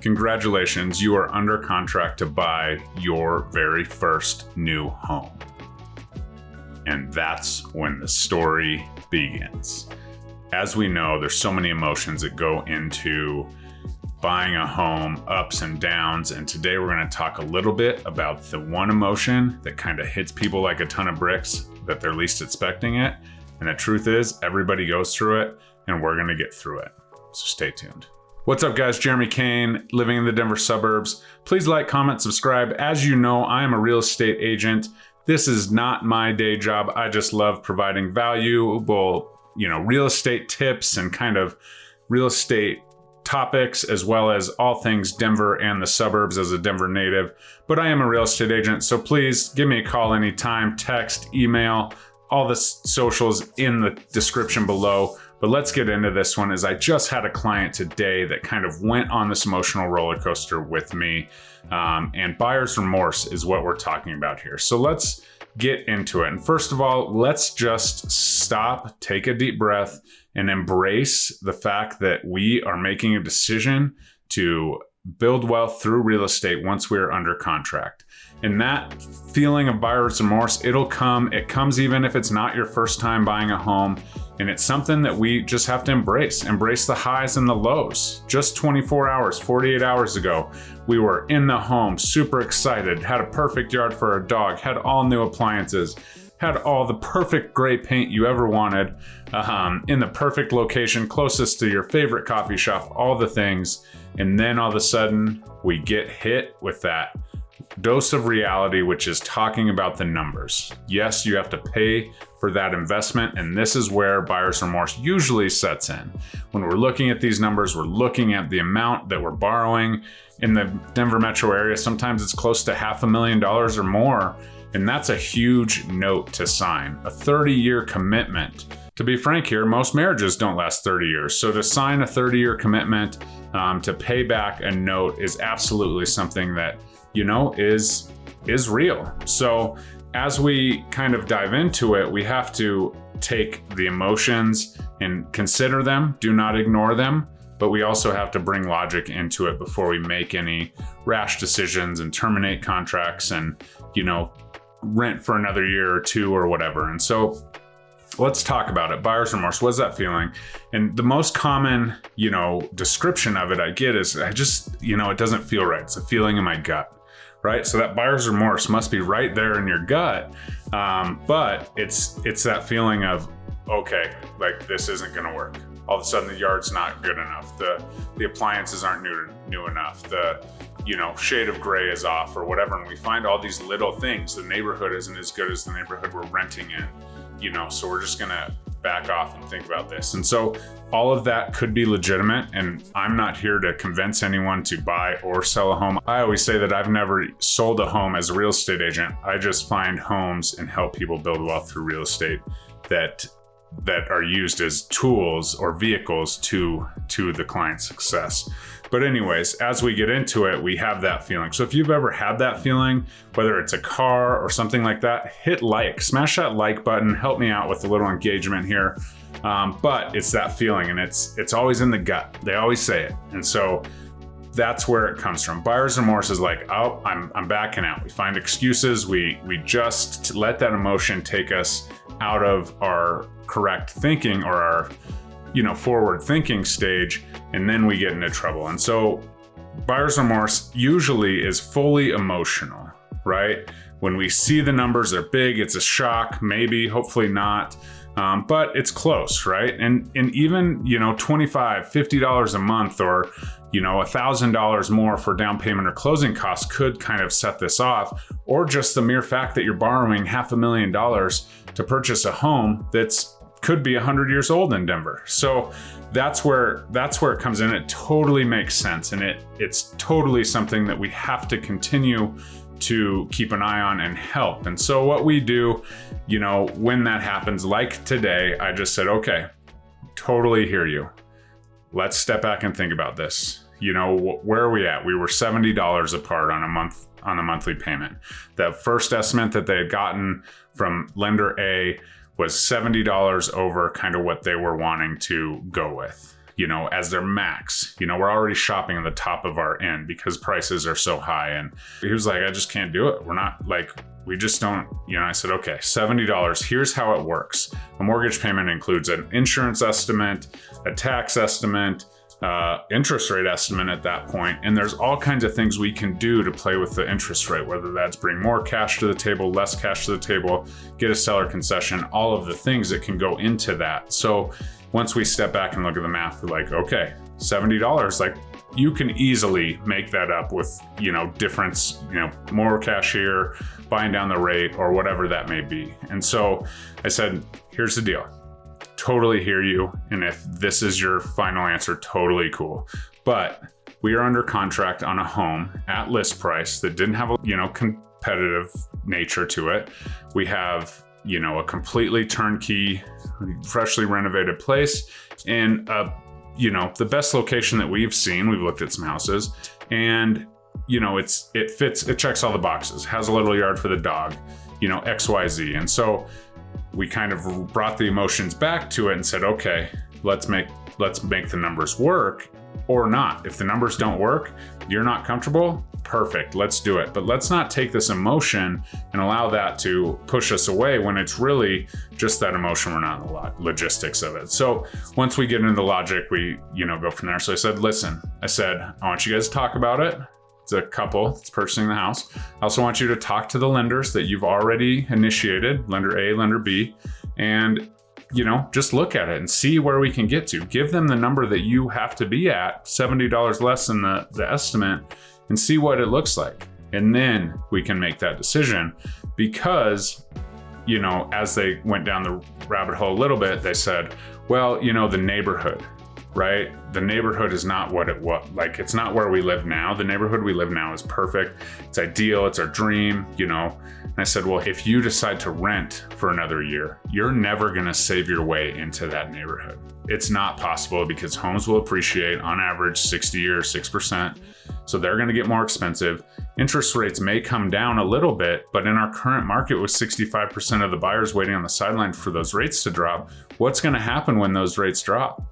Congratulations, you are under contract to buy your very first new home. And that's when the story begins. As we know, there's so many emotions that go into buying a home, ups and downs. And today we're going to talk a little bit about the one emotion that kind of hits people like a ton of bricks that they're least expecting it. And the truth is, everybody goes through it, and we're going to get through it. So stay tuned. What's up, guys? Jeremy Kane, living in the Denver suburbs. Please like, comment, subscribe. As you know, I am a real estate agent. This is not my day job. I just love providing valuable, real estate tips and kind of real estate topics, as well as all things Denver and the suburbs as a Denver native. But I am a real estate agent, so please give me a call anytime, text, email, all the socials in the description below. But let's get into this one, as I just had a client today that kind of went on this emotional roller coaster with me. And buyer's remorse is what we're talking about here. So let's get into it. And first of all, let's just stop, take a deep breath, and embrace the fact that we are making a decision to build wealth through real estate once we're under contract. And that feeling of buyer's remorse, it comes even if it's not your first time buying a home. And it's something that we just have to embrace the highs and the lows. Just 24 hours, 48 hours ago, we were in the home, super excited, had a perfect yard for our dog, had all new appliances, had all the perfect gray paint you ever wanted, in the perfect location, closest to your favorite coffee shop, all the things. And then all of a sudden, we get hit with that dose of reality, which is talking about the numbers. Yes, you have to pay for that investment, and this is where buyer's remorse usually sets in. When we're looking at these numbers, we're looking at the amount that we're borrowing. In the Denver metro area, sometimes it's close to $500,000 or more, and that's a huge note to sign. A 30-year commitment. To be frank here, most marriages don't last 30 years. So to sign a 30-year commitment to pay back a note is absolutely something that is real. So as we kind of dive into it, we have to take the emotions and consider them, do not ignore them, but we also have to bring logic into it before we make any rash decisions and terminate contracts and, rent for another year or two or whatever. And so let's talk about it. Buyer's remorse, what is that feeling? And the most common, description of it I get is it doesn't feel right. It's a feeling in my gut. Right? So that buyer's remorse must be right there in your gut. But it's that feeling of, okay, like this isn't going to work. All of a sudden the yard's not good enough. The appliances aren't new enough. The, shade of gray is off or whatever. And we find all these little things. The neighborhood isn't as good as the neighborhood we're renting in, so we're just going to back off and think about this. And so all of that could be legitimate, and I'm not here to convince anyone to buy or sell a home. I always say that I've never sold a home as a real estate agent. I just find homes and help people build wealth through real estate that are used as tools or vehicles to the client's success. But anyways, as we get into it, we have that feeling. So if you've ever had that feeling, whether it's a car or something like that, hit like, smash that like button, help me out with a little engagement here. But it's that feeling, and it's always in the gut. They always say it. And so that's where it comes from. Buyer's remorse is like, oh, I'm backing out. We find excuses. We just let that emotion take us out of our correct thinking or our forward thinking stage, and then we get into trouble. And so buyer's remorse usually is fully emotional, right? When we see the numbers, they're big, it's a shock, maybe, hopefully not, but it's close, right? And even, $25, $50 a month or, $1,000 more for down payment or closing costs could kind of set this off, or just the mere fact that you're borrowing $500,000 to purchase a home could be 100 years old in Denver. So that's where it comes in. It totally makes sense. And it's totally something that we have to continue to keep an eye on and help. And so what we do, when that happens, like today, I just said, okay, totally hear you. Let's step back and think about this. Where are we at? We were $70 apart on a monthly payment. The first estimate that they had gotten from lender A was $70 over kind of what they were wanting to go with. as their max. We're already shopping at the top of our end because prices are so high. And he was like, I just can't do it. We're not like, we just don't, I said, okay, $70. Here's how it works. A mortgage payment includes an insurance estimate, a tax estimate, interest rate estimate at that point. And there's all kinds of things we can do to play with the interest rate, whether that's bring more cash to the table, less cash to the table, get a seller concession, all of the things that can go into that. So once we step back and look at the math, we're like, okay, $70, like you can easily make that up with, difference, more cash here, buying down the rate or whatever that may be. And so I said, here's the deal. Totally hear you. And if this is your final answer, totally cool. But we are under contract on a home at list price that didn't have a, competitive nature to it. We have, a completely turnkey, freshly renovated place in the best location that we've seen. We've looked at some houses and, it fits, it checks all the boxes, has a little yard for the dog, XYZ. And so we kind of brought the emotions back to it and said, okay, let's make the numbers work or not. If the numbers don't work, you're not comfortable, perfect, let's do it. But let's not take this emotion and allow that to push us away when it's really just that emotion. We're not in the logistics of it. So once we get into the logic, we, go from there. So I said, listen, I want you guys to talk about it. It's a couple that's purchasing the house. I also want you to talk to the lenders that you've already initiated, lender A, lender B, and just look at it and see where we can get to. Give them the number that you have to be at, $70 less than the estimate, and see what it looks like. And then we can make that decision because, as they went down the rabbit hole a little bit, they said, well, the neighborhood, right? The neighborhood is not what it was. Like, it's not where we live now. The neighborhood we live now is perfect. It's ideal. It's our dream, And I said, well, if you decide to rent for another year, you're never going to save your way into that neighborhood. It's not possible because homes will appreciate on average 60 or 6%. So they're going to get more expensive. Interest rates may come down a little bit, but in our current market with 65% of the buyers waiting on the sideline for those rates to drop, what's going to happen when those rates drop?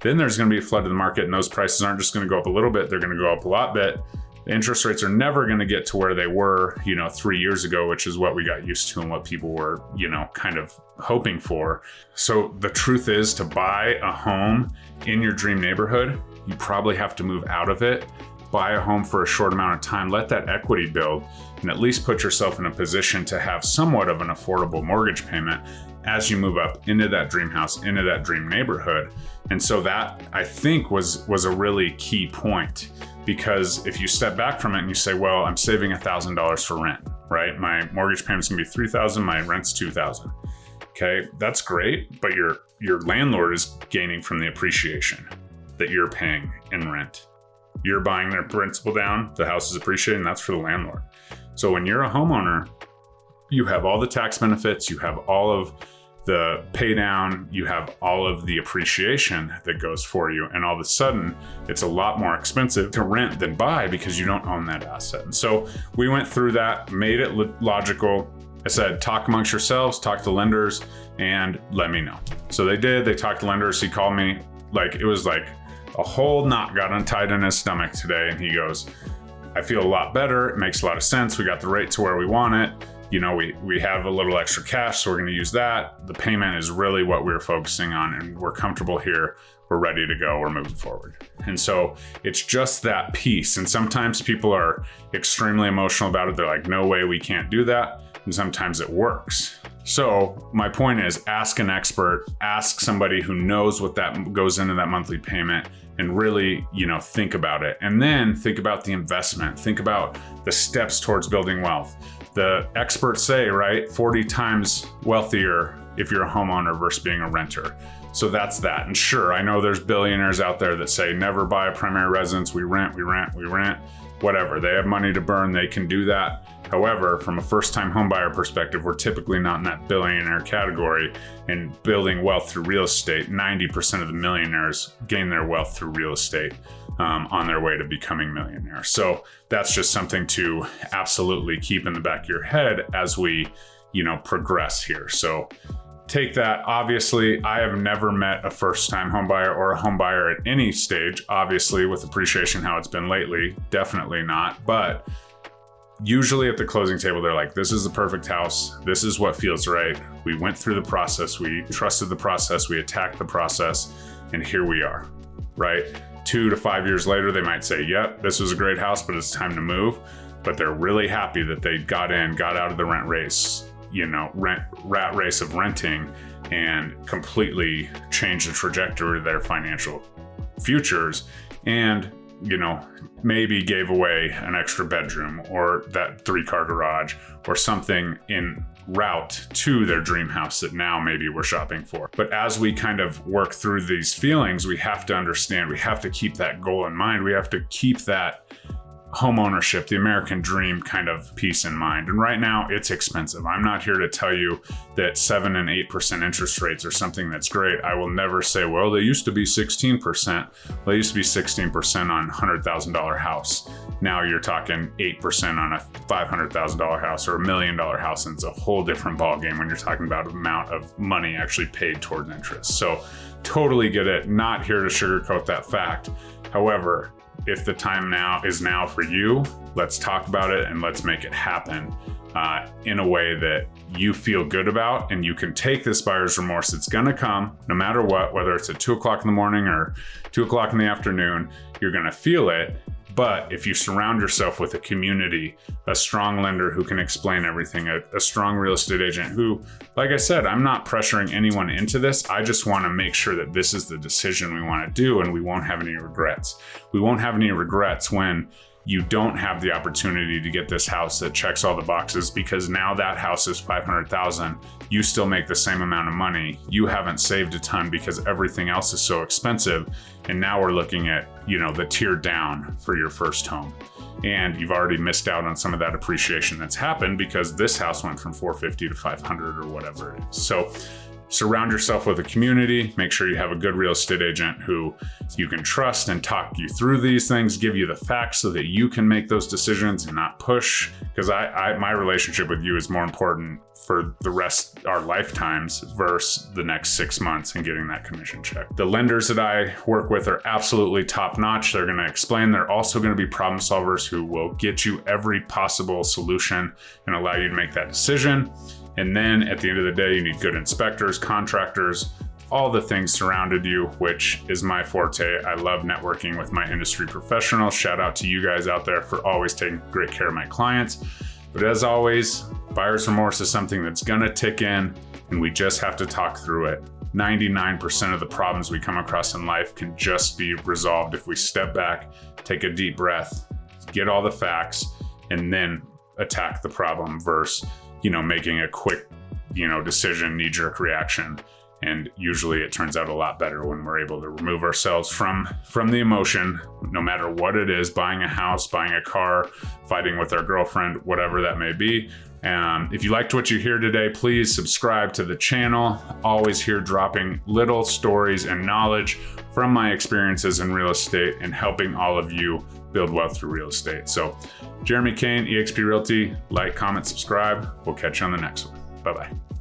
Then there's going to be a flood to the market and those prices aren't just going to go up a little bit. They're going to go up a lot bit. The interest rates are never going to get to where they were, 3 years ago, which is what we got used to and what people were, kind of hoping for. So the truth is, to buy a home in your dream neighborhood, you probably have to move out of it, buy a home for a short amount of time, let that equity build, and at least put yourself in a position to have somewhat of an affordable mortgage payment as you move up into that dream house, into that dream neighborhood. And so that, I think, was a really key point, because if you step back from it and you say, well, I'm saving $1,000 for rent, right? My mortgage payment's gonna be $3,000, my rent's $2,000. Okay, that's great, but your landlord is gaining from the appreciation that you're paying in rent. You're buying their principal down, the house is appreciating, that's for the landlord. So when you're a homeowner, you have all the tax benefits, you have all of the pay down, you have all of the appreciation that goes for you. And all of a sudden, it's a lot more expensive to rent than buy because you don't own that asset. And so we went through that, made it logical. I said, talk amongst yourselves, talk to lenders, and let me know. So they did, they talked to lenders. He called me, it was like a whole knot got untied in his stomach today. And he goes, I feel a lot better. It makes a lot of sense. We got the rate to where we want it. We have a little extra cash, so we're going to use that. The payment is really what we're focusing on, and we're comfortable here. We're ready to go. We're moving forward. And so it's just that piece. And sometimes people are extremely emotional about it. They're like, no way, we can't do that. And sometimes it works. So my point is, ask an expert, ask somebody who knows what that goes into that monthly payment, and really, think about it. And then think about the investment. Think about the steps towards building wealth. The experts say, right, 40 times wealthier if you're a homeowner versus being a renter. So that's that. And sure, I know there's billionaires out there that say, never buy a primary residence. We rent, whatever. They have money to burn. They can do that. However, from a first-time homebuyer perspective, we're typically not in that billionaire category. And building wealth through real estate, 90% of the millionaires gain their wealth through real estate on their way to becoming millionaires. So that's just something to absolutely keep in the back of your head as we, progress here. So take that. Obviously, I have never met a first-time home buyer or a home buyer at any stage, obviously with appreciation how it's been lately, definitely not. But usually at the closing table, they're like, this is the perfect house. This is what feels right. We went through the process. We trusted the process. We attacked the process. And here we are, right? 2 to 5 years later, they might say, yep, this was a great house, but it's time to move. But they're really happy that they got out of the rat race of renting and completely changed the trajectory of their financial futures. And, maybe gave away an extra bedroom or that 3-car garage or something in route to their dream house that now maybe we're shopping for. But as we kind of work through these feelings, we have to understand, we have to keep that goal in mind. We have to keep that home ownership, the American dream kind of piece in mind. And right now it's expensive. I'm not here to tell you that 7 and 8% interest rates are something that's great. I will never say, well, they used to be 16%. They used to be 16% on a $100,000 house. Now you're talking 8% on a $500,000 house or $1 million house. And it's a whole different ballgame when you're talking about the amount of money actually paid toward interest. So totally get it. Not here to sugarcoat that fact. However, if the time is now for you, let's talk about it and let's make it happen in a way that you feel good about, and you can take this buyer's remorse. It's gonna come no matter what, whether it's at 2 o'clock in the morning or 2 o'clock in the afternoon, you're gonna feel it. But if you surround yourself with a community, a strong lender who can explain everything, a strong real estate agent who, like I said, I'm not pressuring anyone into this. I just want to make sure that this is the decision we want to do and we won't have any regrets. We won't have any regrets when you don't have the opportunity to get this house that checks all the boxes, because now that house is $500,000. You still make the same amount of money. You haven't saved a ton because everything else is so expensive. And now we're looking at, the tier down for your first home. And you've already missed out on some of that appreciation that's happened because this house went from 450 to 500 or whatever it is. So surround yourself with a community. Make sure you have a good real estate agent who you can trust and talk you through these things, give you the facts so that you can make those decisions and not push. Because my relationship with you is more important for the rest our lifetimes versus the next 6 months and getting that commission check. The lenders that I work with are absolutely top notch. They're going to explain. They're also going to be problem solvers who will get you every possible solution and allow you to make that decision. And then at the end of the day, you need good inspectors, contractors, all the things surrounded you, which is my forte. I love networking with my industry professionals. Shout out to you guys out there for always taking great care of my clients. But as always, buyer's remorse is something that's gonna tick in, and we just have to talk through it. 99% of the problems we come across in life can just be resolved if we step back, take a deep breath, get all the facts, and then attack the problem versus making a quick, decision, knee-jerk reaction. And usually it turns out a lot better when we're able to remove ourselves from the emotion, no matter what it is, buying a house, buying a car, fighting with our girlfriend, whatever that may be. If you liked what you hear today, please subscribe to the channel. Always here dropping little stories and knowledge from my experiences in real estate and helping all of you build wealth through real estate. So Jeremy Kane, eXp Realty, like, comment, subscribe. We'll catch you on the next one. Bye-bye.